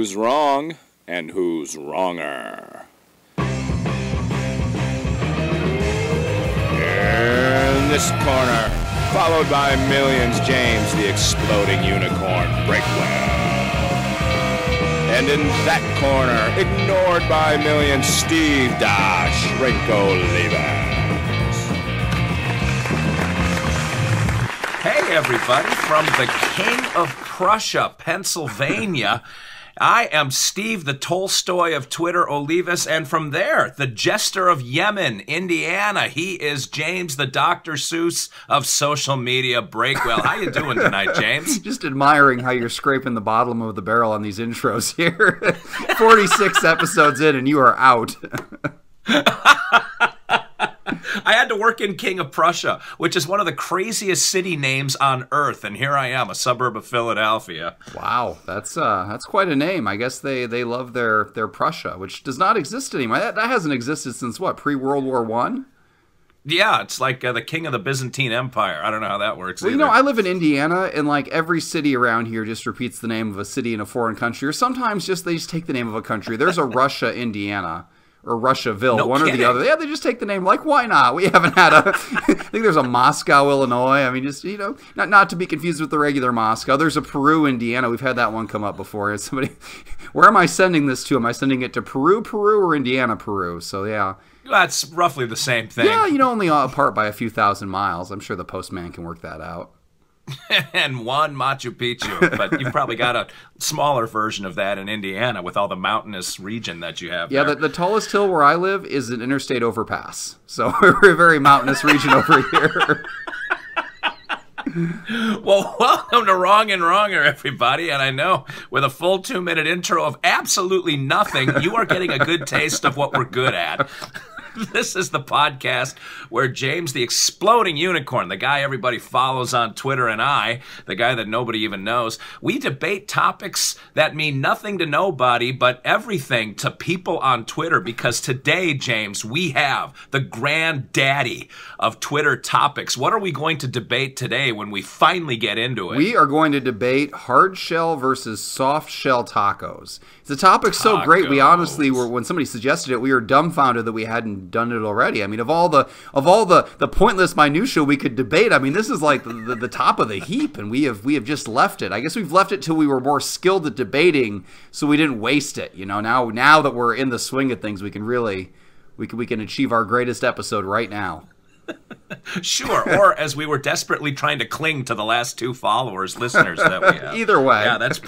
who's wrong and who's wronger. In this corner, followed by millions, James the Exploding Unicorn Breakwell. And in that corner, ignored by millions, Steve Dash Rinko Leavers. Hey everybody, from the King of Prussia, Pennsylvania, I am Steve the Tolstoy of Twitter, Olivas, and from there, the Jester of Yemen, Indiana, he is James the Dr. Seuss of social media, Breakwell. How you doing tonight, James? Just admiring how you're scraping the bottom of the barrel on these intros here. 46 episodes in and you are out. I had to work in King of Prussia, which is one of the craziest city names on earth, and here I am, a suburb of Philadelphia. Wow, that's quite a name. I guess they love their Prussia, which does not exist anymore. That hasn't existed since what, pre-World War I? Yeah, it's like the king of the Byzantine Empire. I don't know how that works. Well, either. I live in Indiana, and like every city around here just repeats the name of a city in a foreign country, or sometimes they just take the name of a country. There's a Russia, Indiana. Or Russiaville, no one kidding. Or the other. Yeah, they just take the name. Like, why not? We haven't had a... I think there's a Moscow, Illinois. I mean, just, not to be confused with the regular Moscow. There's a Peru, Indiana. We've had that one come up before. It's somebody... Where am I sending this to? Am I sending it to Peru, or Indiana, Peru? So, yeah. That's roughly the same thing. Yeah, only apart by a few thousand miles. I'm sure the postman can work that out. And one Machu Picchu, but you've probably got a smaller version of that in Indiana with all the mountainous region that you have. Yeah, there. the tallest hill where I live is an interstate overpass, so we're a very mountainous region over here. Well, welcome to Wrong and Wronger, everybody, and I know with a full 2-minute intro of absolutely nothing, you are getting a good taste of what we're good at. This is the podcast where James, the Exploding Unicorn, the guy everybody follows on Twitter, and I, the guy that nobody even knows, we debate topics that mean nothing to nobody but everything to people on Twitter, because today, James, we have the granddaddy of Twitter topics. What are we going to debate today when we finally get into it? We are going to debate hard shell versus soft shell tacos. The topic's so great, we honestly were, when somebody suggested it, we were dumbfounded that we hadn't done it already. I mean, of all the pointless minutia we could debate, I mean, this is like the top of the heap, and we have just left it. I guess we've left it till we were more skilled at debating, so we didn't waste it. Now that we're in the swing of things, we can achieve our greatest episode right now. Sure, or as we were desperately trying to cling to the last 2 listeners that we have. Either way. Yeah, that's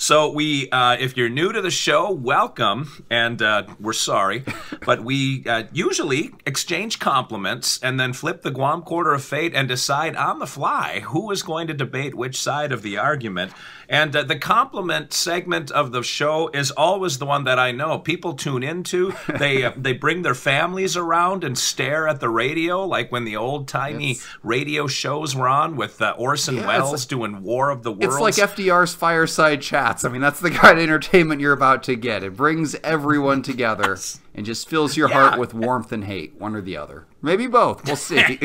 So if you're new to the show, welcome, and we're sorry, but we usually exchange compliments and then flip the Guam quarter of fate and decide on the fly who is going to debate which side of the argument. And the compliment segment of the show is always the one that I know people tune into. They bring their families around and stare at the radio, like when the old-timey radio shows were on with Orson Welles doing War of the Worlds. It's like FDR's Fireside Chats. I mean, that's the kind of entertainment you're about to get. It brings everyone together and just fills your heart with warmth and hate, one or the other. Maybe both. We'll see.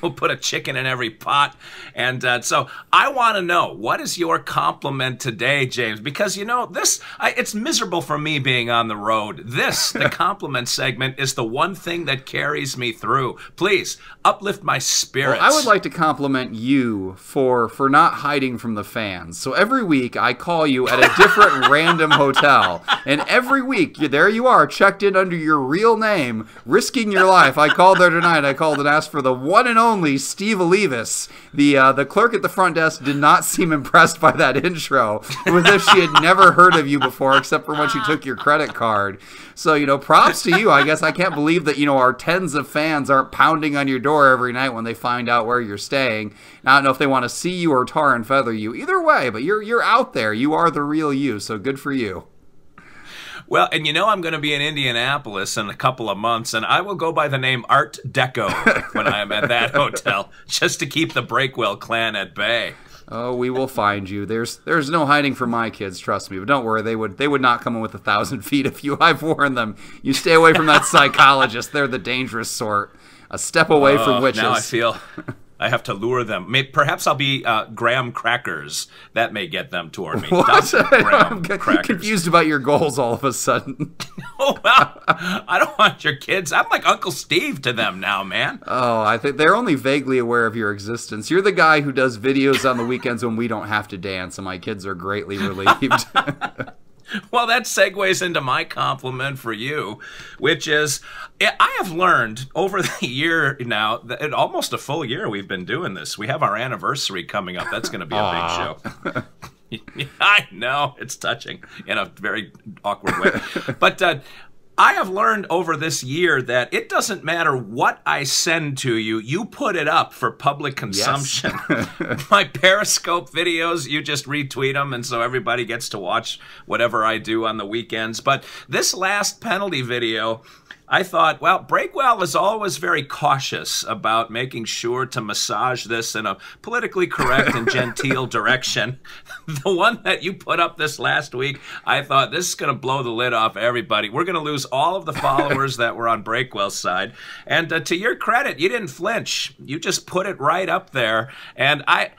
We'll put a chicken in every pot. And so I want to know, what is your compliment today, James? Because, it's miserable for me being on the road. The compliment segment, is the one thing that carries me through. Please, uplift my spirits. Well, I would like to compliment you for not hiding from the fans. So every week I call you at a different random hotel. And every week, there you are, checked in under your real name, risking your life. I called there tonight. I called and asked for the one and only Steve Olivas. The clerk at the front desk did not seem impressed by that intro. It was as if she had never heard of you before, except for when she took your credit card. So, props to you. I guess I can't believe that, our tens of fans aren't pounding on your door every night when they find out where you're staying. Now, I don't know if they want to see you or tar and feather you. Either way, but you're out there. You are the real you, so good for you. Well, and I'm going to be in Indianapolis in a couple of months, and I will go by the name Art Deco when I am at that hotel, just to keep the Breakwell clan at bay. Oh, we will find you. There's no hiding from my kids, trust me. But don't worry, they would not come in with 1,000 feet if you. I've warned them. You stay away from that psychologist. They're the dangerous sort. A step away from witches. Now I feel I have to lure them. Perhaps I'll be graham crackers. That may get them toward me. What? Graham I'm crackers. confused about your goals all of a sudden. Oh, well, I don't want your kids. I'm like Uncle Steve to them now, man. Oh, I think they're only vaguely aware of your existence. You're the guy who does videos on the weekends when we don't have to dance, and my kids are greatly relieved. Well, that segues into my compliment for you, which is I have learned over the year now, that almost a full year we've been doing this. We have our anniversary coming up. That's going to be a big show. I know. It's touching in a very awkward way. But I have learned over this year that it doesn't matter what I send to you, you put it up for public consumption. Yes. My Periscope videos, you just retweet them, and so everybody gets to watch whatever I do on the weekends. But this last penalty video, I thought, well, Breakwell is always very cautious about making sure to massage this in a politically correct and genteel direction. The one that you put up this last week, I thought, this is going to blow the lid off everybody. We're going to lose all of the followers that were on Breakwell's side. And to your credit, you didn't flinch. You just put it right up there. And I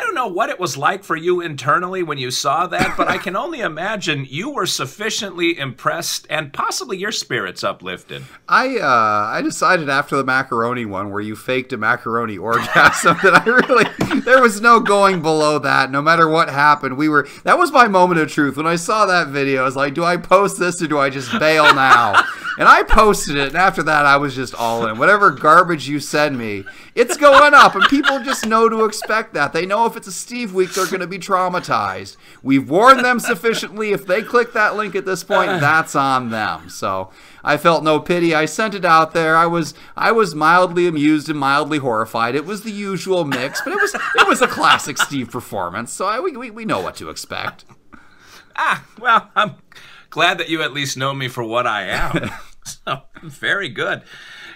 don't know what it was like for you internally when you saw that, but I can only imagine you were sufficiently impressed and possibly your spirits uplifted. I decided after the macaroni one where you faked a macaroni orgasm that there was no going below that. No matter what happened, that was my moment of truth. When I saw that video, I was like, do I post this or do I just bail now? And I posted it, and after that, I was just all in. Whatever garbage you send me, it's going up, and people just know to expect that. They know if it's a Steve week, they're going to be traumatized. We've warned them sufficiently. If they click that link at this point, that's on them. So I felt no pity. I sent it out there. I was mildly amused and mildly horrified. It was the usual mix, but it was a classic Steve performance. So we know what to expect. Well, I'm glad that you at least know me for what I am. So, very good.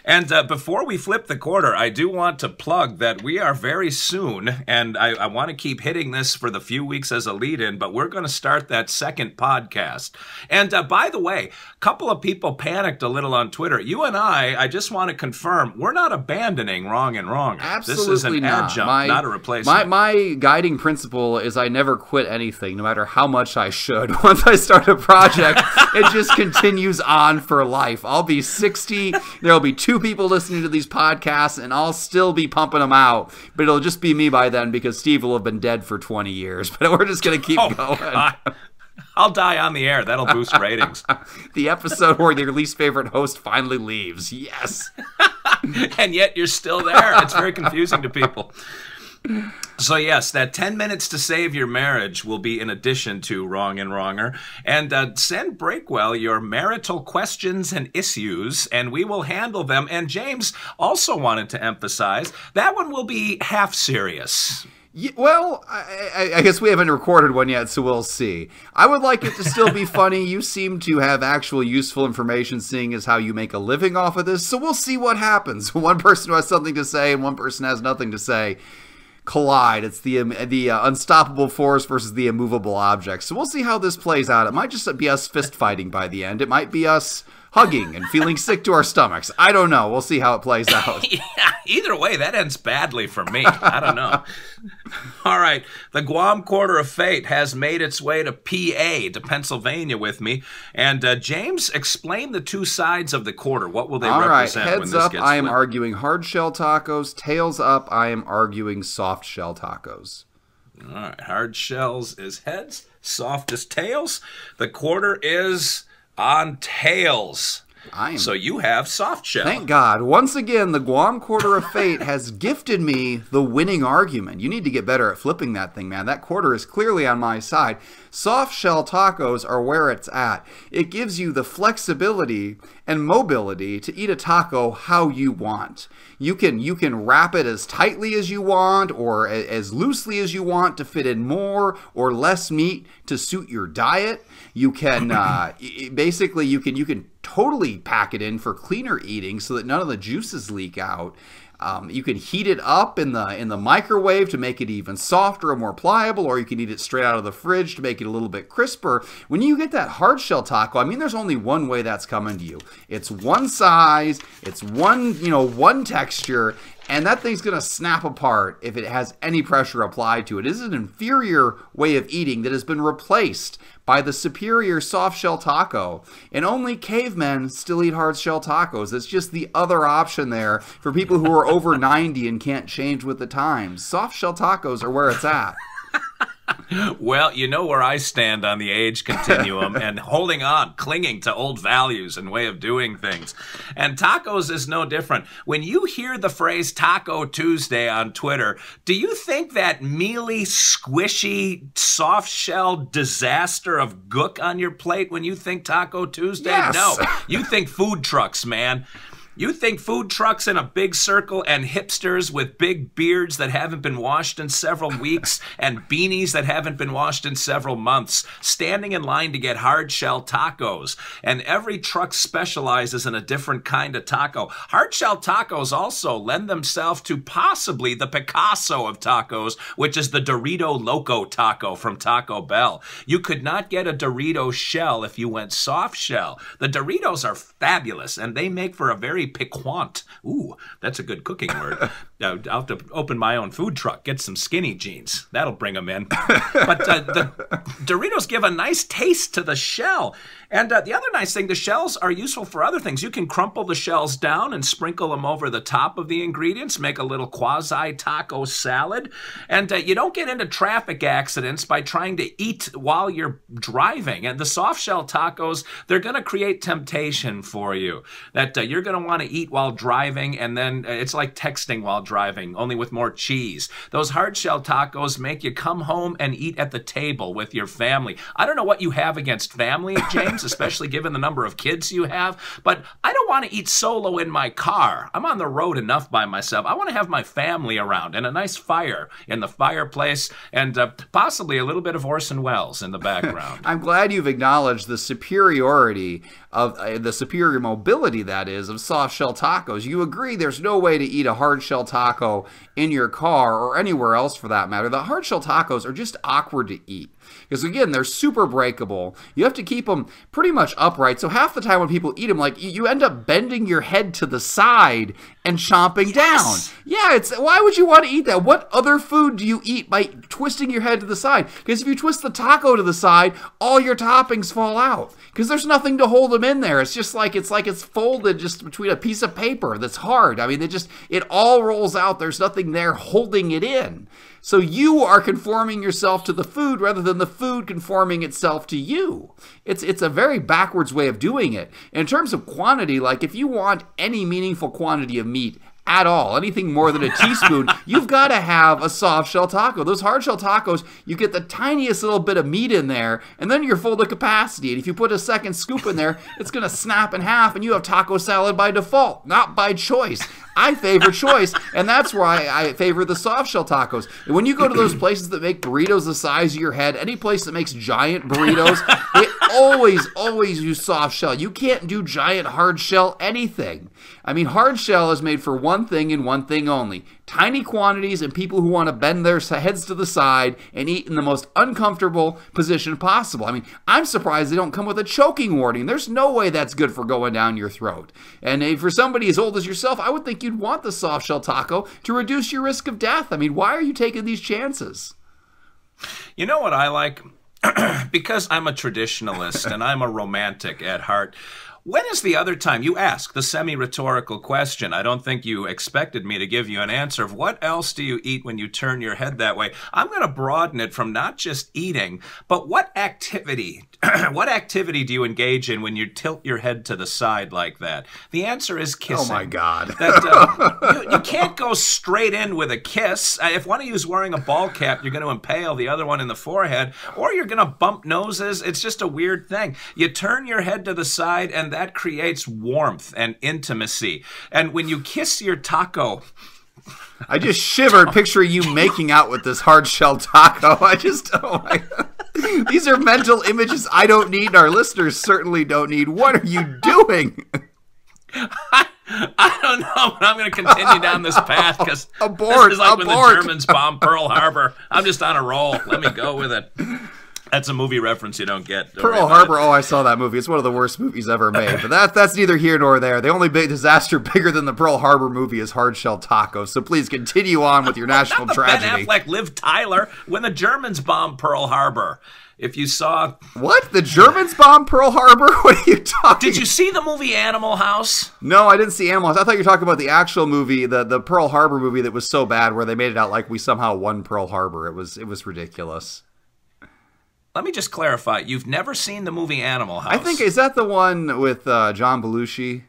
And before we flip the quarter, I do want to plug that we are very soon, and I want to keep hitting this for the few weeks as a lead-in, but we're going to start that second podcast. And by the way, a couple of people panicked a little on Twitter. You and I just want to confirm, we're not abandoning Wrong and Wrong. Absolutely this is an not. adjunct, not a replacement. My guiding principle is I never quit anything, no matter how much I should. Once I start a project, it just continues on for life. I'll be 60, there'll be 2 people listening to these podcasts, and I'll still be pumping them out, but it'll just be me by then because Steve will have been dead for 20 years. But we're just going to keep going. God. I'll die on the air. That'll boost ratings. The episode where your least favorite host finally leaves. Yes. And yet you're still there. It's very confusing to people. So yes, that 10 minutes to save your marriage will be in addition to Wrong and Wronger. And send Breakwell your marital questions and issues, and we will handle them. And James also wanted to emphasize that one will be half serious. Yeah, well, I guess we haven't recorded one yet, so we'll see. I would like it to still be funny. You seem to have actual useful information, seeing as how you make a living off of this, so we'll see what happens. One person who has something to say and one person has nothing to say collide. It's the unstoppable force versus the immovable object. So we'll see how this plays out. It might just be us fist fighting by the end. It might be us hugging and feeling sick to our stomachs. I don't know. We'll see how it plays out. Yeah, either way, that ends badly for me. I don't know. All right. The Guam Quarter of Fate has made its way to PA, to Pennsylvania with me. And James, explain the 2 sides of the quarter. What will they represent when this gets Heads up, I am flipped? arguing hard shell tacos. Tails up, I am arguing soft shell tacos. All right. Hard shells is heads. Soft is tails. The quarter is on tails. So you have soft shell. Thank God. Once again, the Guam Quarter of Fate has gifted me the winning argument. You need to get better at flipping that thing, man. That quarter is clearly on my side. Soft shell tacos are where it's at. It gives you the flexibility and mobility to eat a taco how you want. You can wrap it as tightly as you want or as loosely as you want to fit in more or less meat to suit your diet. You can basically you can totally pack it in for cleaner eating so that none of the juices leak out. You can heat it up in the microwave to make it even softer and more pliable, or you can eat it straight out of the fridge to make it a little bit crisper. When you get that hard shell taco, I mean, there's only one way that's coming to you. It's one size, it's one texture, And that thing's going to snap apart if it has any pressure applied to it. It is an inferior way of eating that has been replaced by the superior soft-shell taco. And only cavemen still eat hard-shell tacos. It's just the other option there for people who are over 90 and can't change with the times. Soft-shell tacos are where it's at. Well, you know where I stand on the age continuum and holding on, clinging to old values and way of doing things. And tacos is no different. When you hear the phrase Taco Tuesday on Twitter, do you think that mealy, squishy, soft-shell disaster of gook on your plate when you think Taco Tuesday? Yes. No, you think food trucks, man. You think food trucks in a big circle and hipsters with big beards that haven't been washed in several weeks and beanies that haven't been washed in several months, standing in line to get hard-shell tacos. And every truck specializes in a different kind of taco. Hard-shell tacos also lend themselves to possibly the Picasso of tacos, which is the Dorito Loco taco from Taco Bell. You could not get a Dorito shell if you went soft shell. The Doritos are fabulous, and they make for a very piquant. Ooh, that's a good cooking word. I'll have to open my own food truck, get some skinny jeans. That'll bring them in. But the Doritos give a nice taste to the shell. And the other nice thing, the shells are useful for other things. You can crumple the shells down and sprinkle them over the top of the ingredients, make a little quasi-taco salad. And you don't get into traffic accidents by trying to eat while you're driving. And the soft shell tacos, they're going to create temptation for you. That you're going to want to eat while driving, and then it's like texting while driving, only with more cheese. Those hard shell tacos make you come home and eat at the table with your family. I don't know what you have against family, James, especially given the number of kids you have, but I don't want to eat solo in my car. I'm on the road enough by myself. I want to have my family around and a nice fire in the fireplace and possibly a little bit of Orson Welles in the background. I'm glad you've acknowledged the superiority of the superior mobility, that is, of soft shell tacos. You agree there's no way to eat a hard shell taco in your car or anywhere else for that matter. The hard shell tacos are just awkward to eat. Because again, they're super breakable. You have to keep them pretty much upright. So half the time when people eat them, like you end up bending your head to the side and chomping down. Yeah, why would you want to eat that? What other food do you eat by twisting your head to the side? Because if you twist the taco to the side, all your toppings fall out. Because there's nothing to hold them in there. It's just like it's folded just between a piece of paper that's hard. I mean, it all rolls out. There's nothing there holding it in. So you are conforming yourself to the food rather than the food conforming itself to you. It's a very backwards way of doing it. In terms of quantity, like if you want any meaningful quantity of meat at all, anything more than a teaspoon, you've got to have a soft shell taco. Those hard shell tacos, you get the tiniest little bit of meat in there, and then you're full to capacity. And if you put a second scoop in there, it's going to snap in half, and you have taco salad by default, not by choice. I favor choice, and that's why I favor the soft shell tacos. And when you go to those places that make burritos the size of your head, any place that makes giant burritos, they always use soft shell. You can't do giant hard shell anything. I mean, hard shell is made for one thing and one thing only. Tiny quantities and people who want to bend their heads to the side and eat in the most uncomfortable position possible. I mean, I'm surprised they don't come with a choking warning. There's no way that's good for going down your throat. And for somebody as old as yourself, I would think you'd want the soft shell taco to reduce your risk of death. I mean, why are you taking these chances? You know what I like? Because I'm a traditionalist and I'm a romantic at heart. When is the other time you ask the semi-rhetorical question? I don't think you expected me to give you an answer of what else do you eat when you turn your head that way. I'm going to broaden it from not just eating, but what activity? What activity do you engage in when you tilt your head to the side like that? The answer is kissing. Oh my God. You can't go straight in with a kiss. If one of you is wearing a ball cap, you're going to impale the other one in the forehead, or you're going to bump noses. It's just a weird thing. You turn your head to the side, and that creates warmth and intimacy. And when you kiss your taco... I just shivered picturing you making out with this hard shell taco. Oh my God. These are mental images I don't need, and our listeners certainly don't need. What are you doing? I don't know, but I'm going to continue down this path because this is like when the Germans bombed Pearl Harbor. I'm just on a roll. Let me go with it. That's a movie reference you don't get. Pearl Harbor, I saw that movie. It's one of the worst movies ever made. But that's neither here nor there. The only big disaster bigger than the Pearl Harbor movie is hard shell tacos. So please continue on with your national tragedy. Ben Affleck, Liv Tyler, when the Germans bombed Pearl Harbor. If you saw... What? The Germans bombed Pearl Harbor? What are you talking... Did you see the movie Animal House? No, I didn't see Animal House. I thought you were talking about the actual movie, the Pearl Harbor movie that was so bad where they made it out like we somehow won Pearl Harbor. It was ridiculous. Let me just clarify. You've never seen the movie Animal House? I think, is that the one with John Belushi?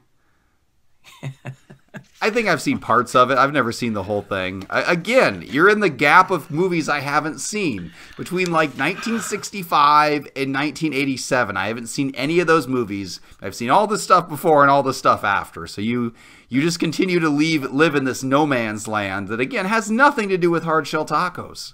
I think I've seen parts of it. I've never seen the whole thing. Again, you're in the gap of movies I haven't seen. Between like 1965 and 1987, I haven't seen any of those movies. I've seen all the stuff before and all the stuff after. So you just continue to live in this no man's land that, again, has nothing to do with hard shell tacos.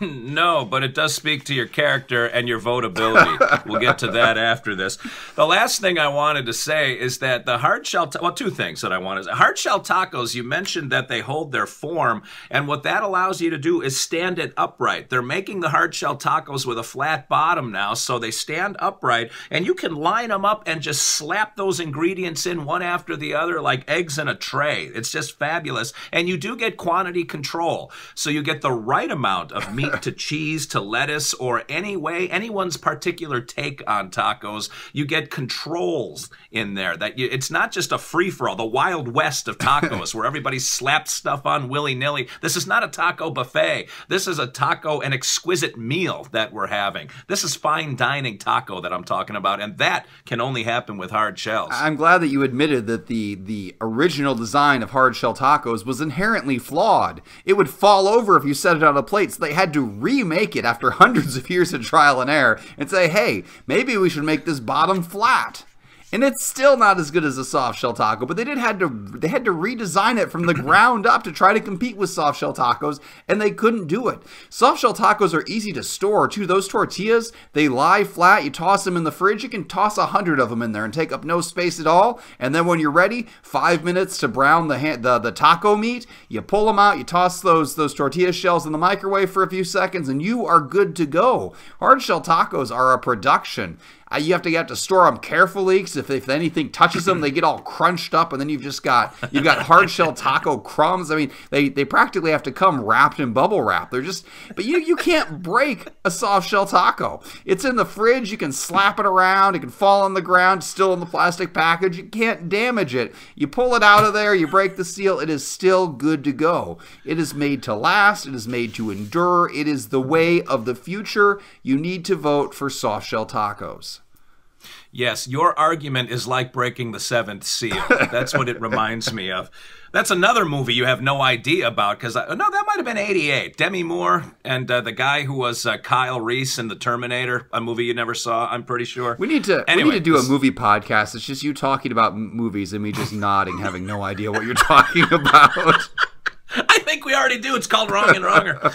No, but it does speak to your character and your votability. We'll get to that after this. The last thing I wanted to say is that the hard shell, two things that I wanted to say. Hard shell tacos, you mentioned that they hold their form, and what that allows you to do is stand it upright. They're making the hard shell tacos with a flat bottom now, so they stand upright, and you can line them up and just slap those ingredients in one after the other like eggs in a tray. It's just fabulous, and you do get quantity control, so you get the right amount of meat to cheese to lettuce or anyone's particular take on tacos. You get controls in there. It's not just a free-for-all, the Wild West of tacos where everybody slaps stuff on willy-nilly. This is not a taco buffet. This is a taco, an exquisite meal that we're having. This is fine dining taco that I'm talking about, and that can only happen with hard shells. I'm glad that you admitted that the original design of hard shell tacos was inherently flawed. It would fall over if you set it on a plate, so they had to remake it after hundreds of years of trial and error and say, hey, maybe we should make this bottom flat. And it's still not as good as a soft shell taco, but they had to redesign it from the ground up to try to compete with soft shell tacos, and they couldn't do it. Soft shell tacos are easy to store too. Those tortillas, they lie flat. You toss them in the fridge. You can toss 100 of them in there and take up no space at all. And then when you're ready, 5 minutes to brown the taco meat. You pull them out. You toss those tortilla shells in the microwave for a few seconds, and you are good to go. Hard shell tacos are a production. You have to store them carefully because if anything touches them, they get all crunched up, and then you've got hard shell taco crumbs. I mean, they practically have to come wrapped in bubble wrap. But you can't break a soft shell taco. It's in the fridge. You can slap it around. It can fall on the ground, still in the plastic package. You can't damage it. You pull it out of there. You break the seal. It is still good to go. It is made to last. It is made to endure. It is the way of the future. You need to vote for soft shell tacos. Yes, your argument is like breaking the seventh seal. That's what it reminds me of. That's another movie you have no idea about, because that might have been 88. Demi Moore and the guy who was Kyle Reese in The Terminator, a movie you never saw, I'm pretty sure. We need to do a movie podcast. It's just you talking about movies and me just nodding, having no idea what you're talking about. I think we already do. It's called Wrong and Wronger.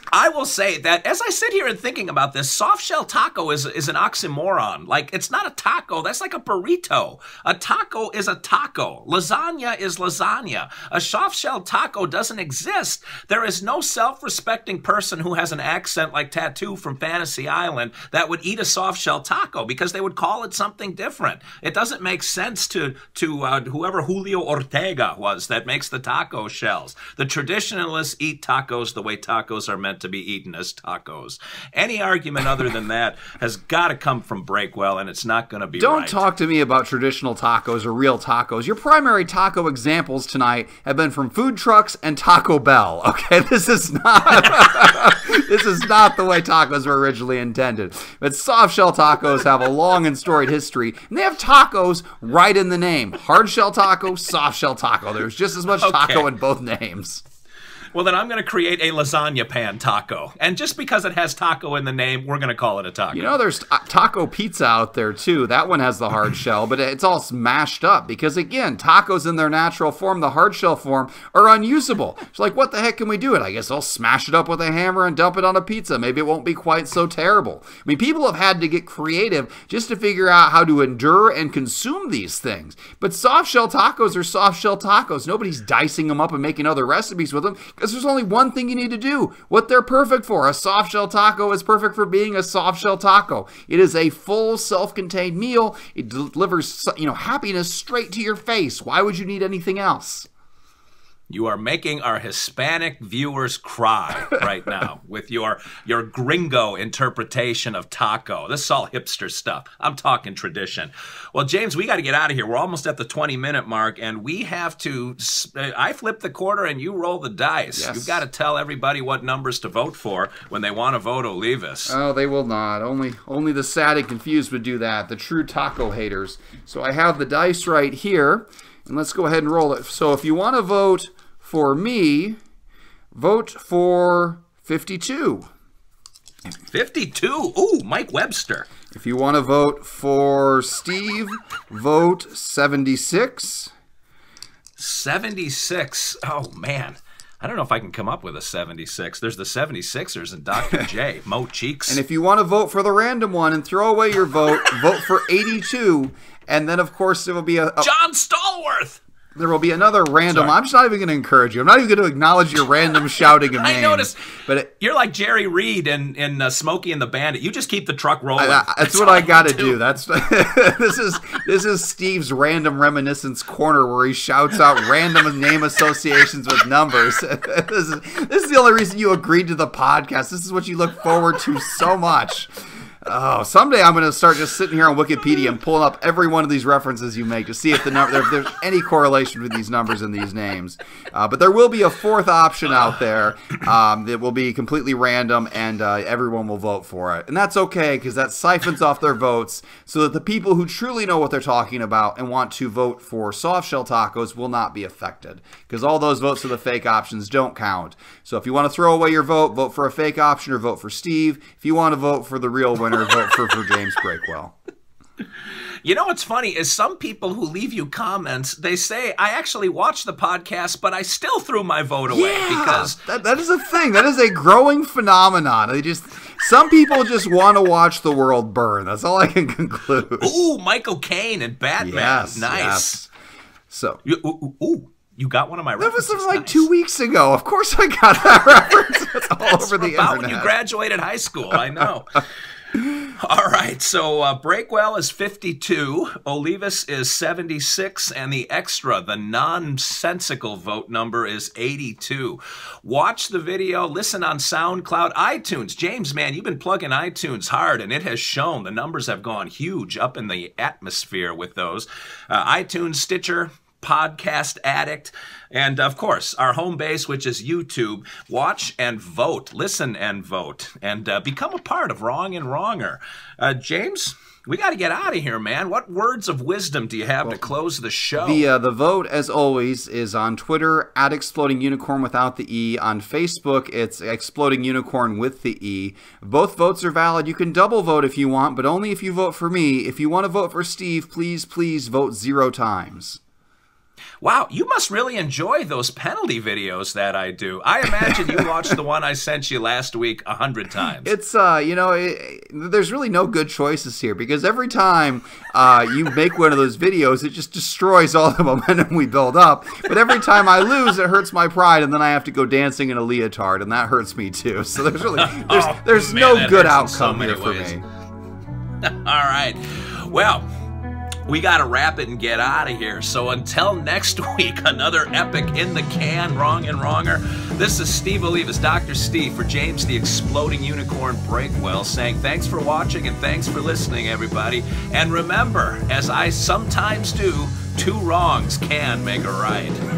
I will say that as I sit here and thinking about this, soft shell taco is an oxymoron. Like, it's not a taco. That's like a burrito. A taco is a taco. Lasagna is lasagna. A soft shell taco doesn't exist. There is no self-respecting person who has an accent like Tattoo from Fantasy Island that would eat a soft shell taco because they would call it something different. It doesn't make sense to whoever Julio Ortega was that makes the taco shells. The traditionalists eat tacos the way tacos are meant to be eaten as tacos. Any argument other than that has got to come from Breakwell, and it's not going to be Don't right. talk to me about traditional tacos or real tacos. Your primary taco examples tonight have been from food trucks and Taco Bell. Okay, this is not the way tacos were originally intended. But soft shell tacos have a long and storied history, and they have tacos right in the name. Hard shell taco, soft shell taco. There's just as much taco in both names. Well, then I'm going to create a lasagna pan taco. And just because it has taco in the name, we're going to call it a taco. You know, there's taco pizza out there, too. That one has the hard shell, but it's all smashed up. Because, again, tacos in their natural form, the hard shell form, are unusable. It's like, what the heck can we do it? I guess I'll smash it up with a hammer and dump it on a pizza. Maybe it won't be quite so terrible. I mean, people have had to get creative just to figure out how to endure and consume these things. But soft shell tacos are soft shell tacos. Nobody's dicing them up and making other recipes with them because because there's only one thing you need to do. What they're perfect for. A soft shell taco is perfect for being a soft shell taco. It is a full self-contained meal. It delivers, happiness straight to your face. Why would you need anything else? You are making our Hispanic viewers cry right now with your gringo interpretation of taco. This is all hipster stuff. I'm talking tradition. Well, James, we got to get out of here. We're almost at the 20-minute mark, and we have to... I flip the quarter and you roll the dice. Yes. You've got to tell everybody what numbers to vote for when they want to vote Olivas. Oh, they will not. Only the sad and confused would do that. The true taco haters. So I have the dice right here, and let's go ahead and roll it. So if you want to vote for me, vote for 52. 52? Ooh, Mike Webster. If you want to vote for Steve, vote 76. 76. Oh, man. I don't know if I can come up with a 76. There's the 76ers and Dr. J, Mo Cheeks. And if you want to vote for the random one and throw away your vote, vote for 82. And then, of course, there will be a John Stallworth. There will be another random. Sorry. I'm just not even going to encourage you. I'm not even going to acknowledge your random shouting of names. I noticed. But you're like Jerry Reed in Smokey and the Bandit. You just keep the truck rolling. That's what I got to do. That's this is Steve's random reminiscence corner where he shouts out random name associations with numbers. This is the only reason you agreed to the podcast. This is what you look forward to so much. Oh, someday I'm going to start just sitting here on Wikipedia and pulling up every one of these references you make to see if if there's any correlation with these numbers and these names. But there will be a fourth option out there that will be completely random, and everyone will vote for it. And that's okay, because that siphons off their votes so that the people who truly know what they're talking about and want to vote for soft shell tacos will not be affected, because all those votes for the fake options don't count. So if you want to throw away your vote, vote for a fake option or vote for Steve. If you want to vote for the real winner, vote for James Breakwell. You know what's funny is some people who leave you comments, they say, I actually watched the podcast, but I still threw my vote away. Yeah, because that is a thing. That is a growing phenomenon. Some people just want to watch the world burn. That's all I can conclude. Ooh, Michael Caine and Batman. Yes, nice. Yes. So you got one of my references. That was like nice. 2 weeks ago. Of course I got that reference. It's all over the about internet. When you graduated high school, I know. All right, so Breakwell is 52, Olivas is 76, and the extra, the nonsensical vote number is 82. Watch the video, listen on SoundCloud, iTunes. James, man, you've been plugging iTunes hard, and it has shown the numbers have gone huge up in the atmosphere with those. iTunes, Stitcher, Podcast Addict, and of course our home base, which is YouTube. Watch and vote, listen and vote, and become a part of Wrong and Wronger. James, we got to get out of here, man. What words of wisdom do you have to close the show? The vote, as always, is on Twitter at Exploding Unicorn without the E. On Facebook, it's Exploding Unicorn with the E. Both votes are valid. You can double vote if you want, but only if you vote for me. If you want to vote for Steve, please vote 0 times. Wow, you must really enjoy those penalty videos that I do. I imagine you watched the one I sent you last week 100 times. It's, there's really no good choices here, because every time you make one of those videos, it just destroys all the momentum we build up. But every time I lose, it hurts my pride, and then I have to go dancing in a leotard, and that hurts me too. So there's really, there's no good outcome here for me. All right. Well, we got to wrap it and get out of here. So until next week, another epic in the can, Wrong and Wronger. This is Steve Olivas, Dr. Steve, for James the Exploding Unicorn Breakwell, saying thanks for watching and thanks for listening, everybody. And remember, as I sometimes do, 2 wrongs can make a right.